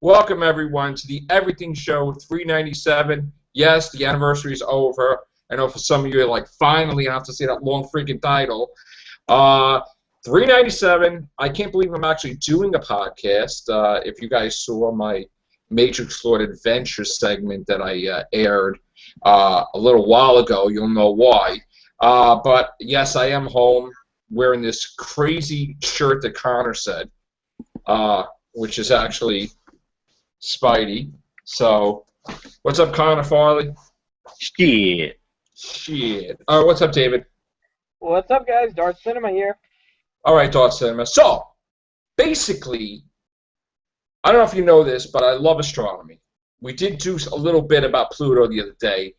Welcome, everyone, to the Everything Show 397. Yes, the anniversary is over. I know for some of you, like, finally, I have to say that long freaking title. Uh, 397. I can't believe I'm actually doing a podcast. If you guys saw my Matrix Lord Adventure segment that I aired a little while ago, you'll know why. But, yes, I am home wearing this crazy shirt that Connor said, which is actually Spidey. So, what's up, Connor Farley? Shit. Shit. What's up, David? What's up, guys? Dark Cinema here. All right, Dark Cinema. So, basically, I don't know if you know this, but I love astronomy. We did do a little bit about Pluto the other day,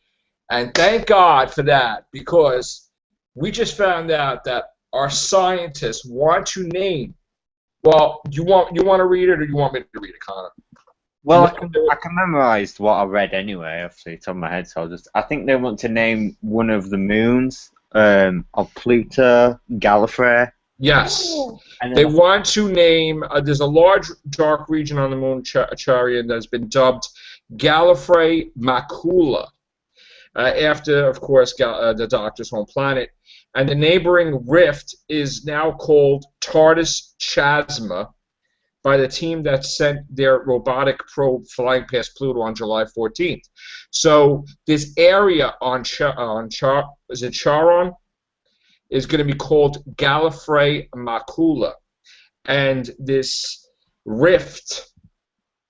and thank God for that, because we just found out that our scientists want to name. Well, you want to read it, or you want me to read it, Connor? Well, I can memorize what I read anyway, off the top of my head, so I think they want to name one of the moons of Pluto, Gallifrey. Yes. And They then want to name, there's a large dark region on the moon, Charian, that has been dubbed Gallifrey Macula, after, of course, the Doctor's home planet. And the neighboring rift is now called TARDIS Chasma by the team that sent their robotic probe flying past Pluto on July 14th. So this area on Charon is going to be called Gallifrey Macula, and this rift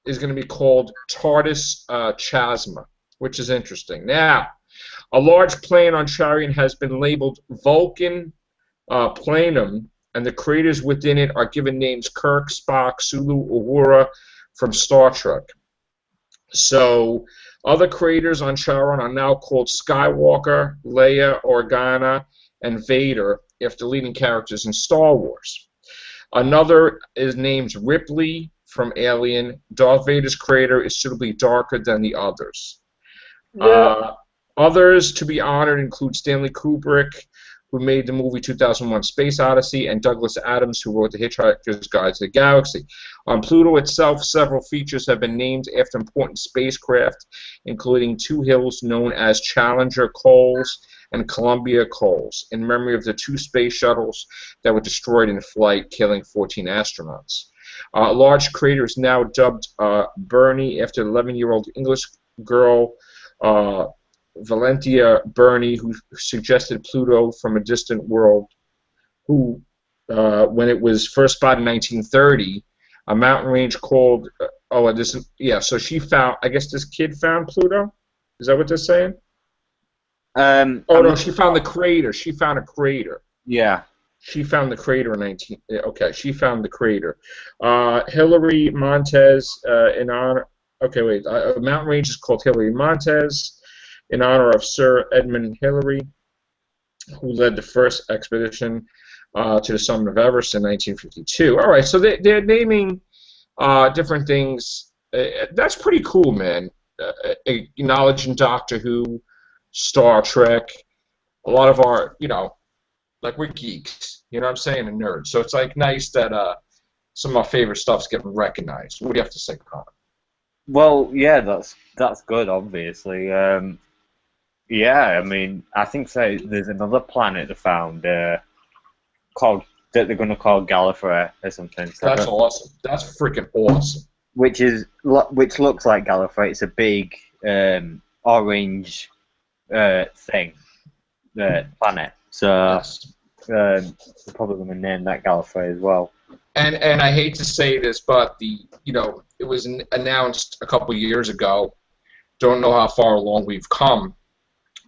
is going to be called TARDIS Chasma, which is interesting. Now, a large planet on Charian has been labeled Vulcan Planum, and the craters within it are given names Kirk, Spock, Sulu, Uhura from Star Trek. So, other craters on Charon are now called Skywalker, Leia, Organa, and Vader, after leading characters in Star Wars. Another is named Ripley from Alien. Darth Vader's crater is suitably darker than the others. Yeah. Others to be honored include Stanley Kubrick, who made the movie 2001 Space Odyssey, and Douglas Adams, who wrote The Hitchhiker's Guide to the Galaxy. On Pluto itself, several features have been named after important spacecraft, including two hills known as Challenger Coals and Columbia Coals, in memory of the two space shuttles that were destroyed in flight, killing 14 astronauts. A large crater is now dubbed Burney, after the 11-year-old English girl Valentia Burney, who suggested Pluto from a distant world, who, when it was first spotted in 1930, a mountain range called, so she found, I guess this kid found Pluto? Is that what they're saying? No, she found the crater. She found a crater. Yeah. She found the crater in she found the crater. Hilary Montez, in honor, a mountain range is called Hilary Montez, in honor of Sir Edmund Hillary, who led the first expedition to the summit of Everest in 1952. All right, so they're naming different things. That's pretty cool, man. Acknowledging Doctor Who, Star Trek. A lot of our, like, we're geeks, you know what I'm saying, and nerds. So it's like nice that some of our favorite stuff's getting recognized. What do you have to say, Connor? Well, yeah, that's good, obviously. Yeah, I mean, I think there's another planet they found called that they're going to call Gallifrey or something. So That's awesome. That's freaking awesome. which looks like Gallifrey. It's a big orange thing, planet. So Yes. they're probably going to name that Gallifrey as well. And I hate to say this, but it was announced a couple years ago. Don't know how far along we've come,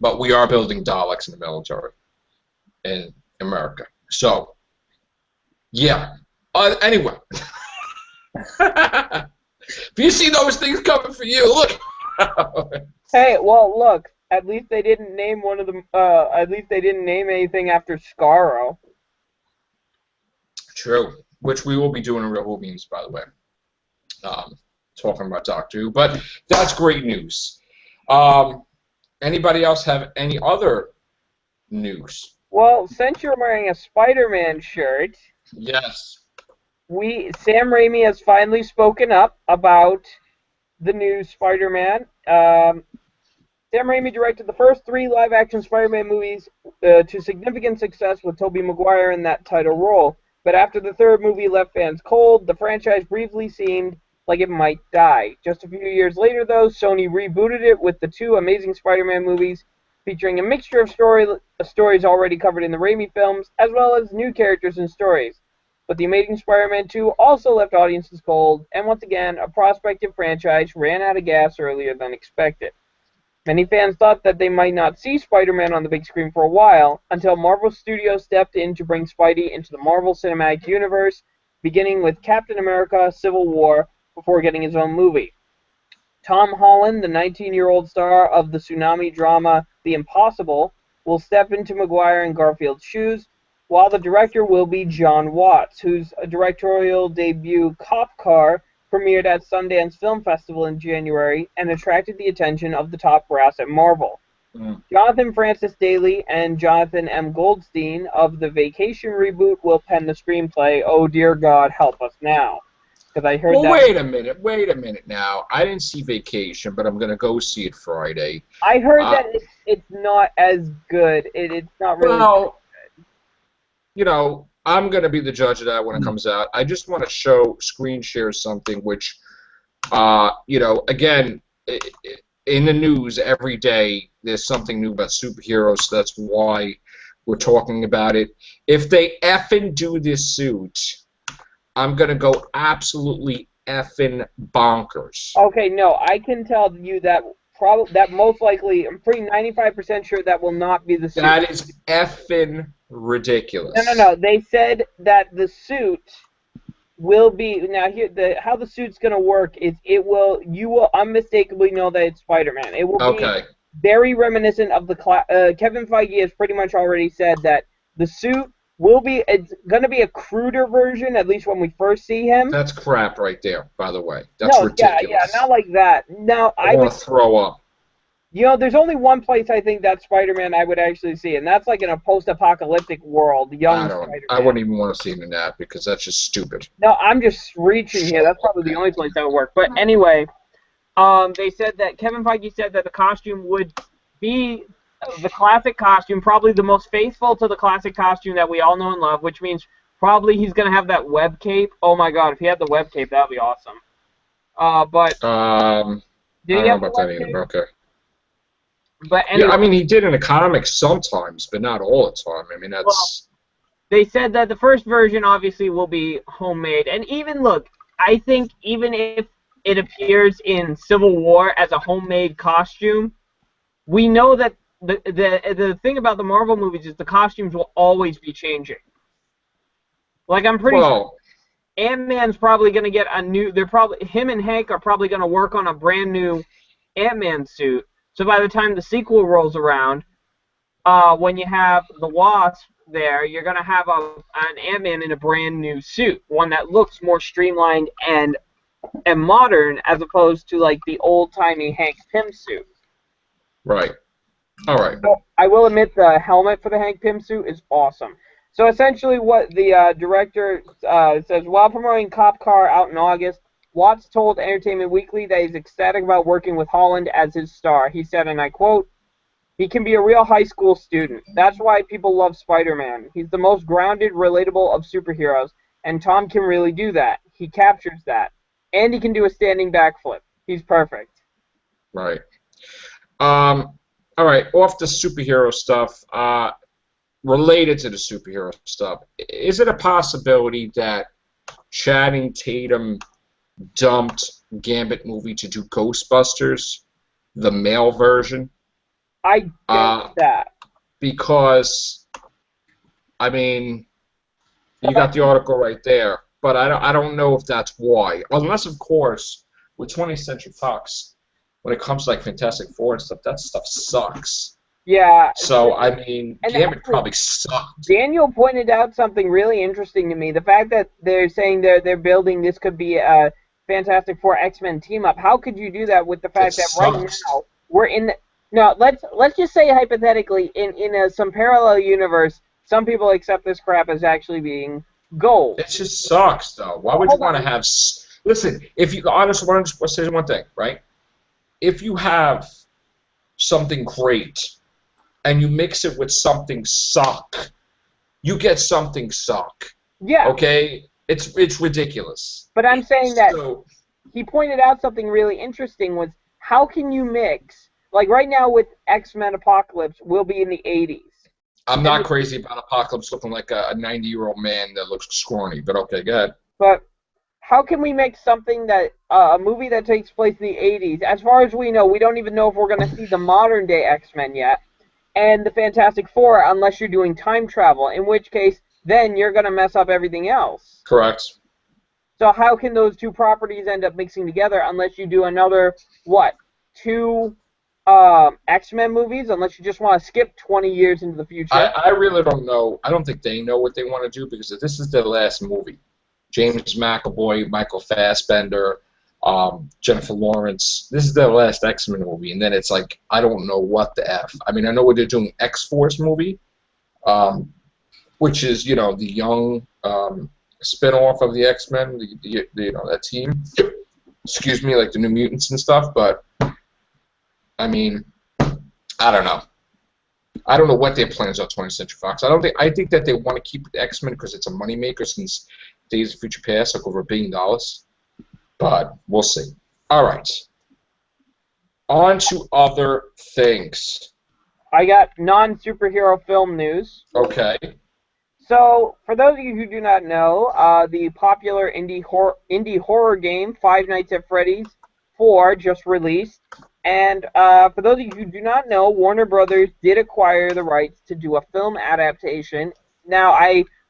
but we are building Daleks in the military in America. So, yeah. Anyway, if you see those things coming for you, look. Hey, well, look. At least they didn't name one of them. At least they didn't name anything after Skaro. True. Which we will be doing in Real Who Memes, by the way. Talking about Doctor Who, but that's great news. Anybody else have any other news? Well, since you're wearing a Spider-Man shirt, Yes. Sam Raimi has finally spoken up about the new Spider-Man. Sam Raimi directed the first 3 live-action Spider-Man movies to significant success with Tobey Maguire in that title role. But after the 3rd movie left fans cold, the franchise briefly seemed like it might die. Just a few years later, though, Sony rebooted it with the 2 Amazing Spider-Man movies, featuring a mixture of stories already covered in the Raimi films, as well as new characters and stories. But The Amazing Spider-Man 2 also left audiences cold, and once again, a prospective franchise ran out of gas earlier than expected. Many fans thought that they might not see Spider-Man on the big screen for a while, until Marvel Studios stepped in to bring Spidey into the Marvel Cinematic Universe, beginning with Captain America: Civil War, before getting his own movie. Tom Holland, the 19-year-old star of the tsunami drama The Impossible, will step into Maguire and Garfield's shoes, while the director will be John Watts, whose directorial debut Cop Car premiered at Sundance Film Festival in January and attracted the attention of the top brass at Marvel. Jonathan Francis Daly and Jonathan M. Goldstein of the Vacation reboot will pen the screenplay. Oh dear God, help us now. Because I heard that. Wait a minute now. I didn't see Vacation, but I'm going to go see it Friday. I heard that it's not as good. It's not really well, you know, I'm going to be the judge of that when it comes out. I just want to screen share something which, you know, again, in the news every day, there's something new about superheroes, so that's why we're talking about it. If they effing do this suit, I'm going to go absolutely effing bonkers. Okay, no, I can tell you that most likely, I'm pretty 95% sure that will not be the suit. That is effing ridiculous. No. They said that the suit will be now here. How the suit's going to work is you will unmistakably know that it's Spider-Man. It will be very reminiscent of the Kevin Feige has pretty much already said that the suit will be going to be a cruder version, at least when we first see him. That's crap right there, by the way. That's ridiculous. Yeah, not like that. Now I want to throw up. You know, there's only one place I think that Spider-Man I would actually see, and that's like in a post-apocalyptic world, young Spider-Man. I wouldn't even want to see him in that because that's just stupid. No, I'm just reaching here. That's probably the only place that would work. But anyway, they said that Kevin Feige said that the costume would be the classic costume, probably the most faithful to the classic costume that we all know and love, which means probably he's going to have that web cape. Oh my God, if he had the web cape, that would be awesome. Did he have the web cape? Okay. But anyway, yeah, I mean, he did in the comics sometimes, but not all the time. I mean, that's... Well, they said that the first version obviously will be homemade. And even, look, I think even if it appears in Civil War as a homemade costume, we know that the thing about the Marvel movies is the costumes will always be changing. Like, I'm pretty sure Ant-Man's probably going to get a new... him and Hank are probably going to work on a brand new Ant-Man suit. So by the time the sequel rolls around, when you have the Wasp there, you're going to have an Ant-Man in a brand new suit, one that looks more streamlined and modern as opposed to like the old-timey Hank Pym suit. Right. All right. So I will admit the helmet for the Hank Pym suit is awesome. So essentially what the director says, while promoting Cop Car out in August, Watts told Entertainment Weekly that he's ecstatic about working with Holland as his star. He said, and I quote, "He can be a real high school student. That's why people love Spider-Man. He's the most grounded, relatable of superheroes, and Tom can really do that. He captures that. And he can do a standing backflip. He's perfect." Right. All right, off the superhero stuff, related to the superhero stuff, is it a possibility that Channing Tatum dumped Gambit movie to do Ghostbusters, the male version? I get that. Because, I mean, you got the article right there, but I don't know if that's why. Unless, of course, with 20th Century Fox, when it comes to like Fantastic Four and stuff, that stuff sucks. Yeah. So, I mean, Gambit probably sucked. Daniel pointed out something really interesting to me. The fact that they're saying they're building this could be a Fantastic Four X-Men team-up. How could you do that with the fact that right now we're in the... No, let's just say hypothetically, in some parallel universe, some people accept this crap as actually being gold. It just sucks, though. Why would you want to have? Listen, if you honestly want to say one thing, right? If you have something great and you mix it with something suck, you get something suck. Yeah. Okay, it's ridiculous. But I'm saying that So, he pointed out something really interesting was how can you mix, like right now with X-Men Apocalypse, we'll be in the 80s. I'm not crazy about Apocalypse looking like a 90-year-old man that looks scrawny, but okay, go ahead. But how can we make something that, a movie that takes place in the 80s, as far as we know, we don't even know if we're going to see the modern day X-Men yet, and the Fantastic Four unless you're doing time travel, in which case, then you're going to mess up everything else. Correct. So how can those two properties end up mixing together unless you do another, what, two X-Men movies, unless you just want to skip 20 years into the future? I really don't know. I don't think they know what they want to do because this is their last movie. James McAvoy, Michael Fassbender, Jennifer Lawrence. This is their last X-Men movie, and then it's like, I don't know what the F. I mean, I know they're doing X-Force movie, which is, the young spin-off of the X-Men, that team. Excuse me, like the New Mutants and stuff, but I mean, I don't know. I don't know what their plans are, 20th Century Fox. I think that they want to keep the X-Men because it's a moneymaker since Days of Future Past, like over $1 billion. But we'll see. All right. On to other things. I got non-superhero film news. Okay. So, for those of you who do not know, the popular indie horror game Five Nights at Freddy's 4 just released. And for those of you who do not know, Warner Brothers did acquire the rights to do a film adaptation. Now,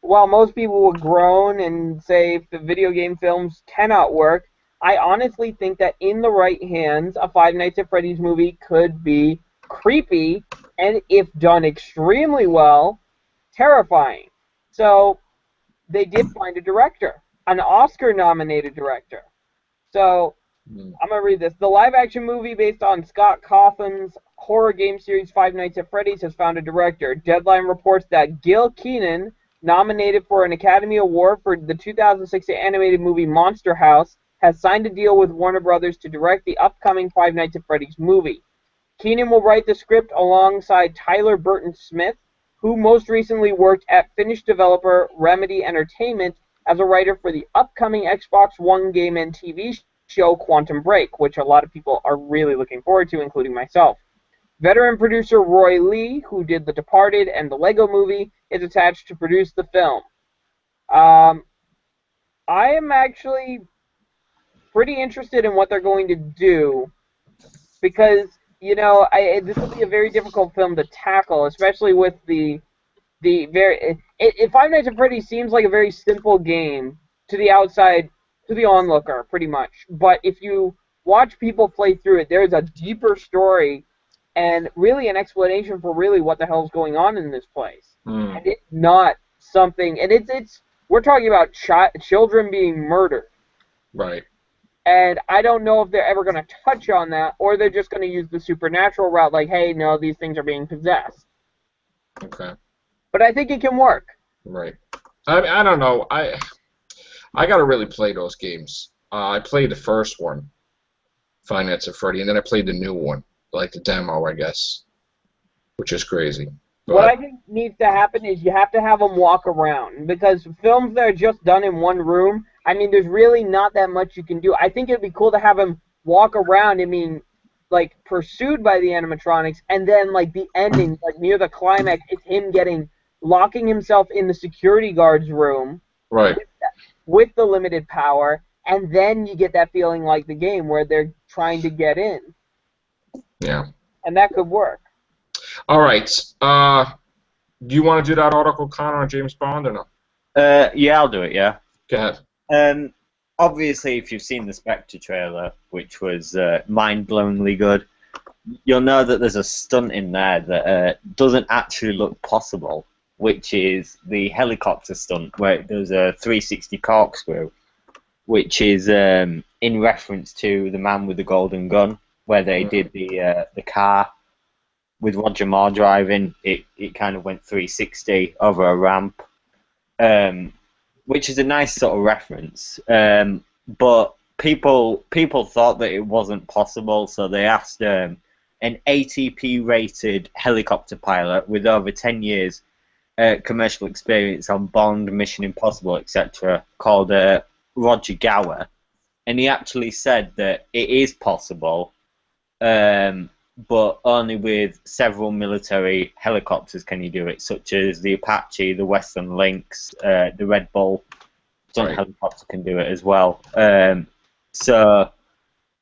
while most people will groan and say the video game films cannot work, I honestly think that in the right hands, a Five Nights at Freddy's movie could be creepy, and if done extremely well, terrifying. So, they did find a director, an Oscar-nominated director. So, I'm going to read this. The live-action movie based on Scott Cawthon's horror game series Five Nights at Freddy's has found a director. Deadline reports that Gil Kenan, nominated for an Academy Award for the 2006 animated movie Monster House, has signed a deal with Warner Brothers to direct the upcoming Five Nights at Freddy's movie. Kenan will write the script alongside Tyler Burton Smith, who most recently worked at Finnish developer Remedy Entertainment as a writer for the upcoming Xbox One game and TV show Quantum Break, which a lot of people are really looking forward to, including myself. Veteran producer Roy Lee, who did The Departed and the Lego Movie, is attached to produce the film. I am actually pretty interested in what they're going to do because, this will be a very difficult film to tackle, especially with the very... Five Nights at Freddy's seems like a very simple game to the outside, to the onlooker, pretty much. But if you watch people play through it, there's a deeper story and really an explanation for really what the hell's going on in this place. And it's not something... And it's we're talking about children being murdered. Right. And I don't know if they're ever going to touch on that, or they're just going to use the supernatural route, like, hey, no, these things are being possessed. Okay. But I think it can work. Right. I don't know. I got to really play those games. I played the first one, Five Nights at Freddy, and then I played the new one, like the demo, I guess, which is crazy. But what I think needs to happen is you have to have them walk around, because films that are just done in one room, I mean, there's really not that much you can do. I think it'd be cool to have him walk around, like, pursued by the animatronics, and then, like, the ending, like, near the climax, it's him locking himself in the security guard's room. Right. With the limited power, and then you get that feeling like the game where they're trying to get in. Yeah. And that could work. All right. Do you want to do that article, Connor, on James Bond or no? Yeah, I'll do it, yeah. Go ahead. Obviously, if you've seen the Spectre trailer, which was mind-blowingly good, you'll know that there's a stunt in there that doesn't actually look possible, which is the helicopter stunt where it does a 360 corkscrew, which is in reference to The Man with the Golden Gun, where they did the car with Roger Moore driving. It kind of went 360 over a ramp. which is a nice sort of reference. But people thought that it wasn't possible, so they asked an ATP-rated helicopter pilot with over 10 years commercial experience on Bond, Mission Impossible, etc., called Roger Gower, and he actually said that it is possible, but only with several military helicopters can you do it, such as the Apache, the Western Lynx, the Red Bull. Stunt helicopter can do it as well. So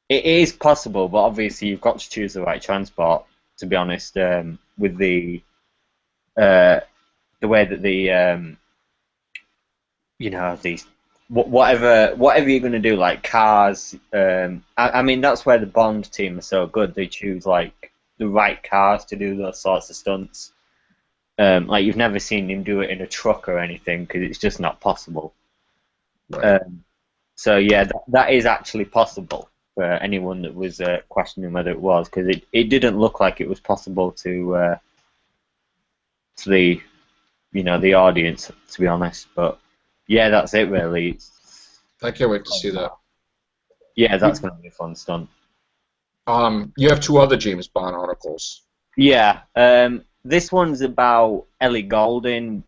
it is possible, but obviously you've got to choose the right transport. To be honest, with the way that the these whatever you're going to do, like cars. I mean, that's where the Bond team are so good. They choose like the right cars to do those sorts of stunts. Like you've never seen him do it in a truck or anything because it's just not possible. Right. So yeah, that is actually possible for anyone that was questioning whether it was, because it didn't look like it was possible to the the audience, to be honest. But yeah, that's it really. I can't wait to see that. Yeah, that's going to be a fun stunt. You have 2 other James Bond articles. Yeah, this one's about Ellie Goulding.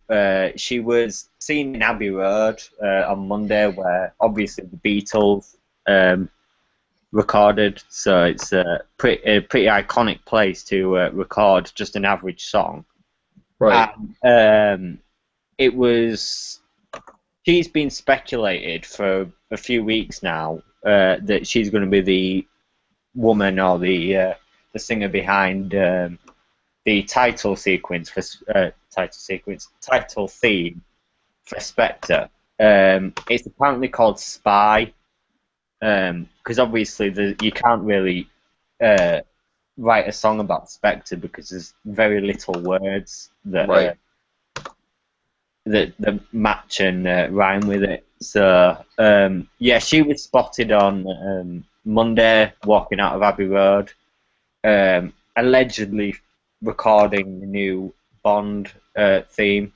She was seen in Abbey Road on Monday, where obviously the Beatles recorded. So it's a pretty iconic place to record just an average song. Right. And, it was. She's been speculated for a few weeks now that she's going to be the woman or the singer behind the title theme for Spectre. It's apparently called Spy, because obviously you can't really write a song about Spectre because there's very little words that that match and rhyme with it. So yeah, she was spotted on Monday walking out of Abbey Road, allegedly recording the new Bond theme.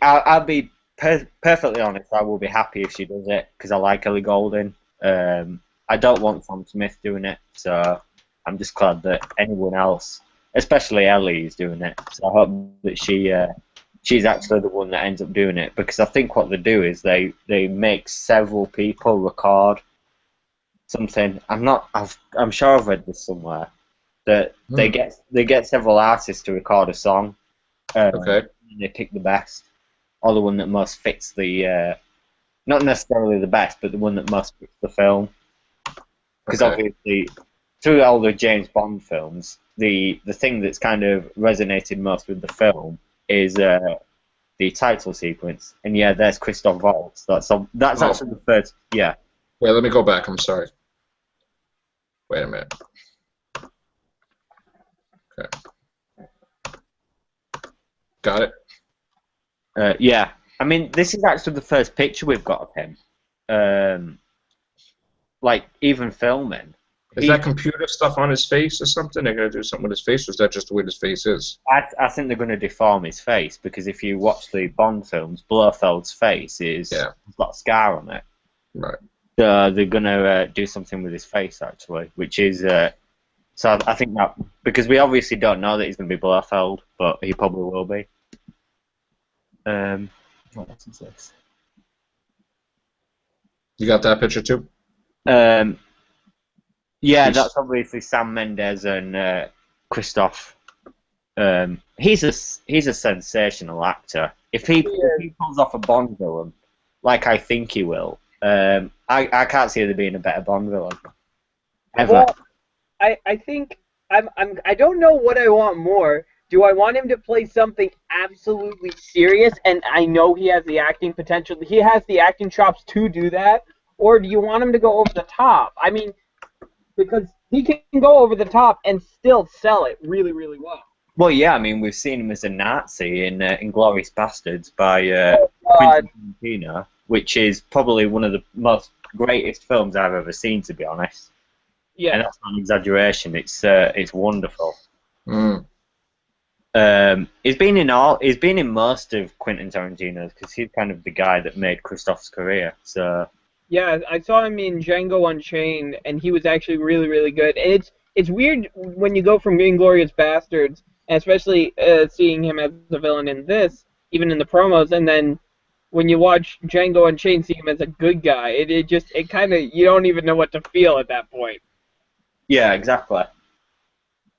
I'll be perfectly honest, I will be happy if she does it because I like Ellie Goulding. I don't want Tom Smith doing it, so I'm just glad that anyone else, especially Ellie, is doing it. So I hope that she's actually the one that ends up doing it, because I think what they do is they make several people record something. I'm sure I've read this somewhere that they get several artists to record a song. Okay. And they pick the best, or the one that most fits the not necessarily the best, but the one that most fits the film. Because obviously, through all the James Bond films, the thing that's kind of resonated most with the film is the title sequence. And yeah, there's Christoph Waltz. That's actually the first. Yeah. Wait, let me go back. I'm sorry. Wait a minute. Okay. Got it. Yeah. I mean, this is actually the first picture we've got of him. Like, even filming. Is that computer stuff on his face or something? They're going to do something with his face, or is that just the way his face is? I think they're going to deform his face, because if you watch the Bond films, Blofeld's face has got a scar on it. Right. So they're going to do something with his face, actually, which is... so I think that... Because we obviously don't know that he's going to be Blofeld, but he probably will be. What else is this? You got that picture too? Yeah, that's obviously Sam Mendes and Christoph. He's a sensational actor. If he pulls off a Bond villain, like I think he will, I can't see there being a better Bond villain ever. Well, I think I don't know what I want more. Do I want him to play something absolutely serious, and I know he has the acting potential, he has the acting chops to do that, or do you want him to go over the top? I mean, because he can go over the top and still sell it really, really well. Well, yeah, I mean, we've seen him as a Nazi in Inglourious Basterds by Quentin Tarantino, which is probably one of the most greatest films I've ever seen, to be honest. Yeah. And that's not an exaggeration. It's wonderful. Mm. He's been in all. He's been in most of Quentin Tarantino's because he's kind of the guy that made Christoph's career. So Yeah, I saw him in Django Unchained, and he was actually really, really good. And it's weird when you go from Inglourious Bastards, and especially seeing him as a villain in this, even in the promos, and then when you watch Django Unchained, see him as a good guy. It kind of you don't even know what to feel at that point. yeah, exactly.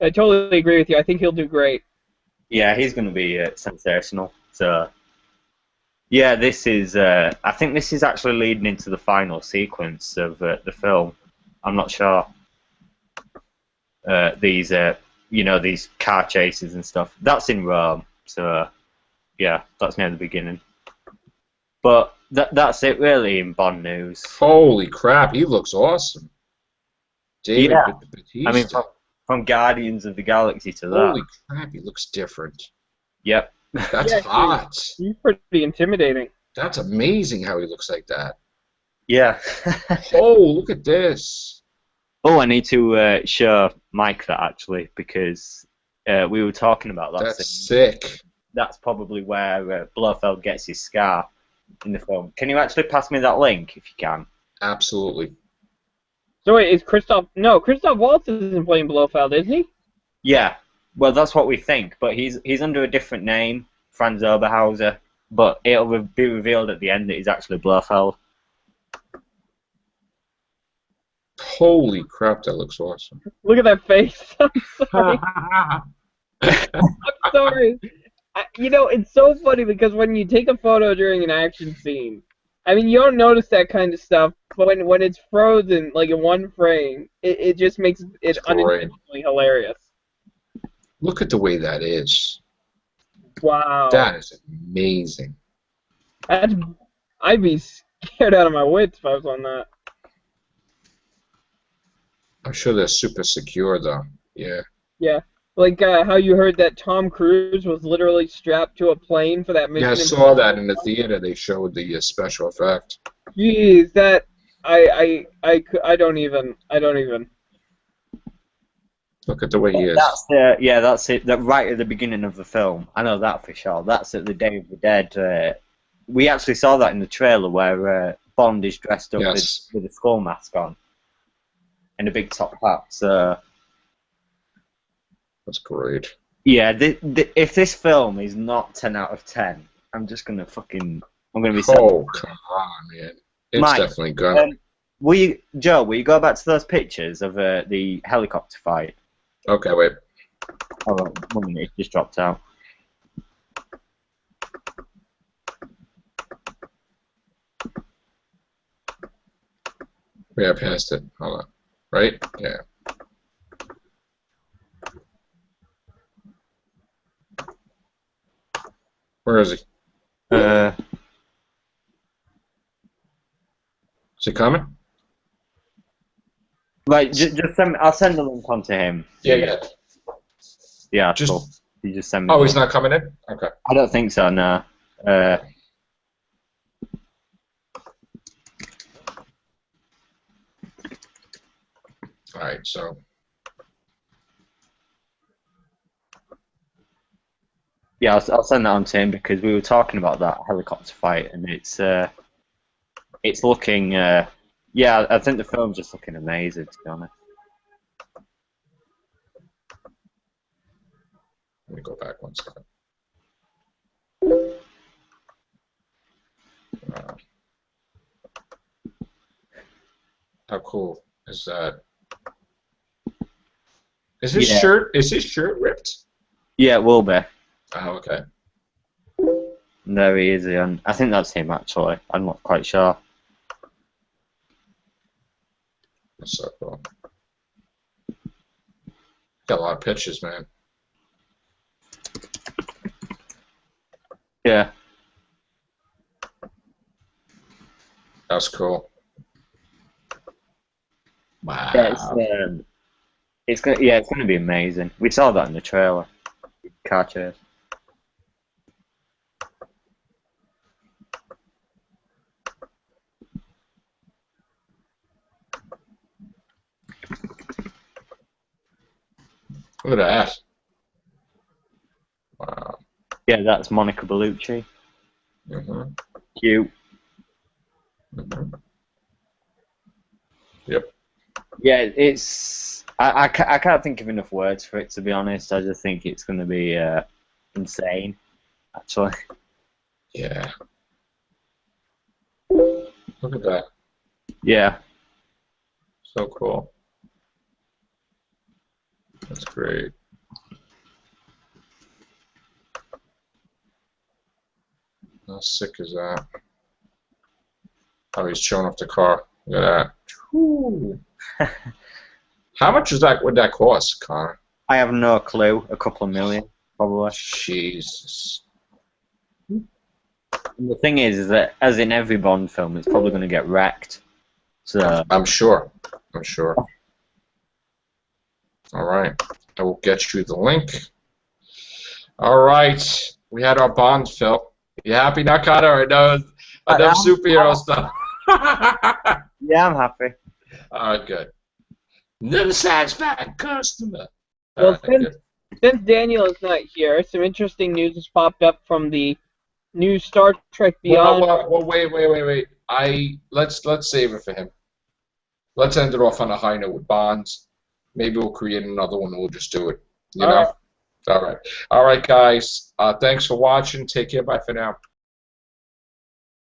I totally agree with you. I think he'll do great. Yeah, he's going to be sensational. So yeah, this is. I think this is actually leading into the final sequence of the film. I'm not sure. These, these car chases and stuff. That's in Rome. So yeah, that's near the beginning. But that's it really in Bond news. Holy crap, he looks awesome. David Yeah. Batista. I mean, from Guardians of the Galaxy to that. Holy crap, he looks different. Yep. That's Yeah, hot. He's pretty intimidating. That's amazing how he looks like that. Yeah. Oh, look at this. Oh, I need to show Mike that actually because we were talking about that. That's scene. sick. That's probably where Blofeld gets his scar in the film. Can you actually pass me that link if you can? Absolutely. So wait, is Christoph? No, Christoph Waltz isn't playing Blofeld, is he? Yeah. Well, that's what we think, but he's under a different name, Franz Oberhauser. But it'll be revealed at the end that he's actually Blofeld. Holy crap, that looks awesome. Look at that face. I'm sorry. I'm sorry. It's so funny because when you take a photo during an action scene, I mean, you don't notice that kind of stuff, but when it's frozen, like in one frame, it just makes it It's great. unintentionally hilarious. Look at the way that is. Wow. That is amazing. I'd be scared out of my wits if I was on that. I'm sure they're super secure, though. Yeah. Yeah. Like how you heard that Tom Cruise was literally strapped to a plane for that mission. Yeah, I saw that in the theater. They showed the special effect. Jeez, that I don't even. Look at the way he is. That's it. That right at the beginning of the film. I know that for sure. That's at the Day of the Dead. We actually saw that in the trailer where Bond is dressed up Yes. with a skull mask on and a big top hat. So That's great. yeah, if this film is not 10 out of 10, I'm gonna be sad. Oh, come on, man. It's Mike, definitely gonna. Will you go back to those pictures of the helicopter fight? Okay, wait. Oh, 1 minute, it just dropped out. Yeah, I passed it. Hold on. Right? Yeah. Where is he? Uh, Is he coming? Right, just send me, I'll send the link on to him. Yeah. Yeah, Just- cool. You just send me. Oh, the he's link. not coming in? Okay. I don't think so. No. All right, so. Yeah, I'll send that on to him because we were talking about that helicopter fight, and it's looking. Yeah, I think the film's just looking amazing, to be honest. Let me go back 1 second. How cool is that? Is his Yeah. shirt ripped? Yeah, it will be. Oh, okay. There he is, and I think that's him actually. I'm not quite sure. That's so cool. Got a lot of pictures, man. Yeah. That's cool. Wow. Yeah, it's gonna be amazing. We saw that in the trailer. Car chase. Look at that. Yeah, that's Monica Bellucci. Mm-hmm. Cute. Mm-hmm. Yep. Yeah, it's. I can't think of enough words for it, to be honest. I just think it's going to be insane, actually. Yeah. Look at that. Yeah. So cool. That's great. How sick is that? Oh, he's showing off the car. Look at that. Whew. How much would that cost, Connor? I have no clue. A couple of million, probably. Jesus. And the thing is that, as in every Bond film, it's probably going to get wrecked. So. I'm sure. I'm sure. All right. I will get you the link. All right. We had our Bond film. You happy now, Connor? Or no? Enough superhero stuff. Yeah, I'm happy. All right, good. Never satisfied customer. Well, since Daniel is not here, some interesting news has popped up from the new Star Trek Beyond. Well, wait. Let's save it for him. Let's end it off on a high note with Bonds. Maybe we'll create another one and we'll just do it. You know? All right. All right. All right, guys. Thanks for watching. Take care. Bye for now.